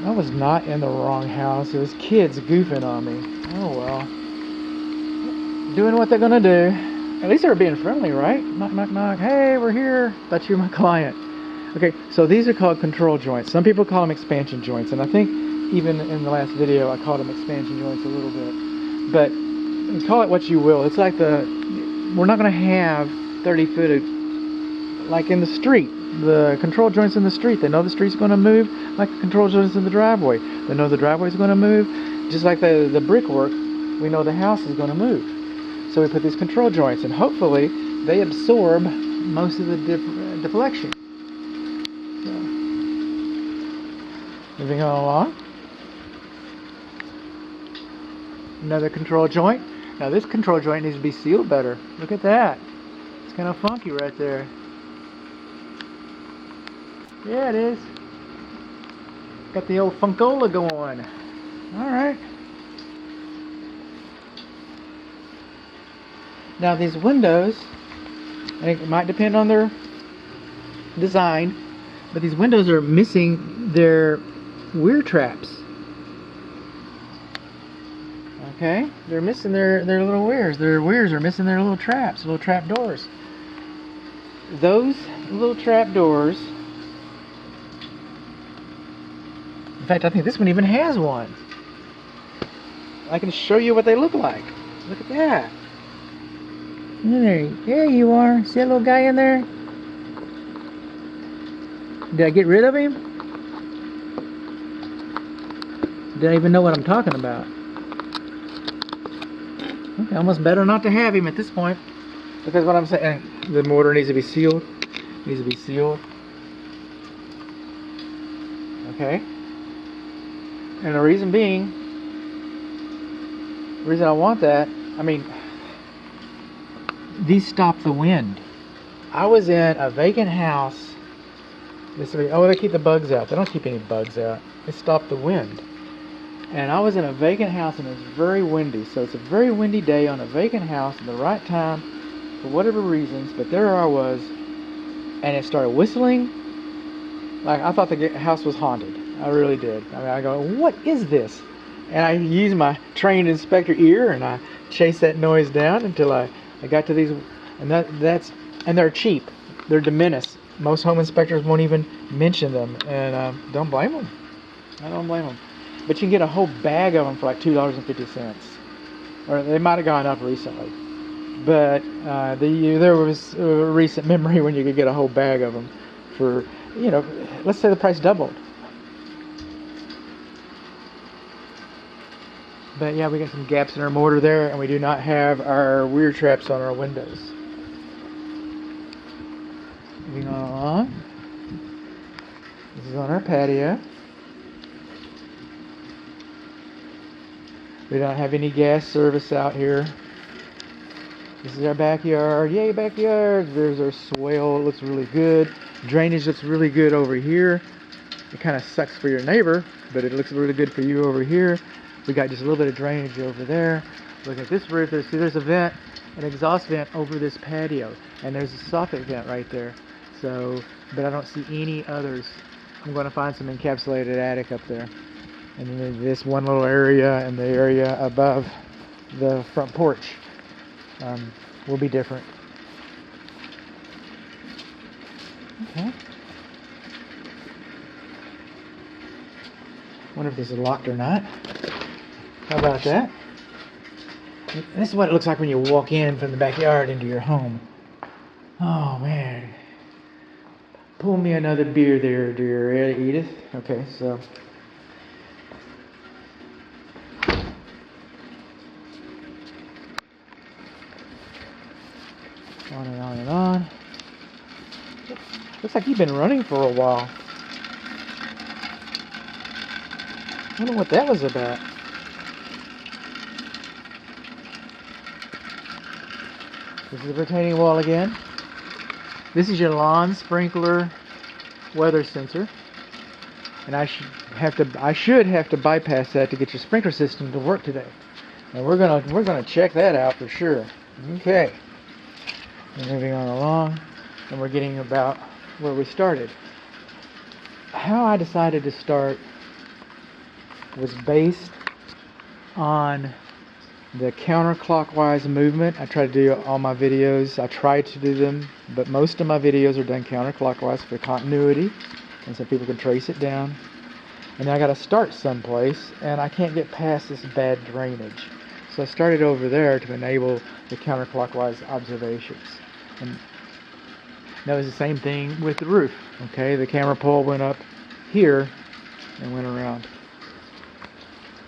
I was not in the wrong house. It was kids goofing on me. Oh well. Doing what they're gonna do. At least they were being friendly, right? Knock, knock, knock. Hey, we're here. Thought you were my client. Okay, so these are called control joints. Some people call them expansion joints, and I think even in the last video I called them expansion joints a little bit. But call it what you will. It's like we're not gonna have 30 foot of, like in the street. The control joints in the street, they know the street's going to move, like the control joints in the driveway. They know the driveway's going to move, just like the brickwork, we know the house is going to move. So we put these control joints, and hopefully they absorb most of the deflection. So, moving on along. Another control joint. Now this control joint needs to be sealed better. Look at that. It's kind of funky right there. Yeah, it is. Got the old funkola going. Alright. Now these windows, I think it might depend on their design, but these windows are missing their weir traps. Okay? They're missing their little weirs. Their weirs are missing their little traps, little trap doors. Those little trap doors, in fact, I think this one even has one. I can show you what they look like. Look at that. There you are. See that little guy in there? Did I get rid of him? Did I even know what I'm talking about? Okay, almost better not to have him at this point. Because what I'm saying, the mortar needs to be sealed. Needs to be sealed. Okay. And the reason being, the reason I want that, I mean, these stop the wind. I was in a vacant house. Oh, they keep the bugs out. They don't keep any bugs out. They stop the wind. And I was in a vacant house and it was very windy. So it's a very windy day on a vacant house at the right time for whatever reasons. But there I was, and it started whistling. Like I thought the house was haunted. I really did. I mean, I go, what is this? And I used my trained inspector ear and I chased that noise down until I got to these, and and they're cheap. They're de minimis. Most home inspectors won't even mention them, and don't blame them. I don't blame them. But you can get a whole bag of them for like $2.50, or they might have gone up recently. But there was a recent memory when you could get a whole bag of them for, you know, let's say the price doubled. But yeah, we got some gaps in our mortar there, and we do not have our weir traps on our windows. Moving on. This is on our patio. We don't have any gas service out here. This is our backyard. Yay, backyard! There's our swale. It looks really good. Drainage looks really good over here. It kind of sucks for your neighbor, but it looks really good for you over here. We got just a little bit of drainage over there. Look at this roof. There's a vent, an exhaust vent over this patio, and there's a soffit vent right there. So, but I don't see any others. I'm going to find some encapsulated attic up there, and then this one little area and the area above the front porch will be different. Okay. Wonder if this is locked or not. How about that? This is what it looks like when you walk in from the backyard into your home. Oh man. Pull me another beer there, dear Edith. Okay, so. On and on and on. Looks like you've been running for a while. I don't know what that was about. This is the retaining wall again. This is your lawn sprinkler weather sensor, and I should have to bypass that to get your sprinkler system to work today. And we're gonna check that out for sure. Okay. We're moving on along, and we're getting about where we started. How I decided to start was based on the counterclockwise movement. I try to do all my videos. I try to do them, but most of my videos are done counterclockwise for continuity, and so people can trace it down. And then I got to start someplace, and I can't get past this bad drainage. So I started over there to enable the counterclockwise observations. And that was the same thing with the roof. Okay, the camera pole went up here and went around.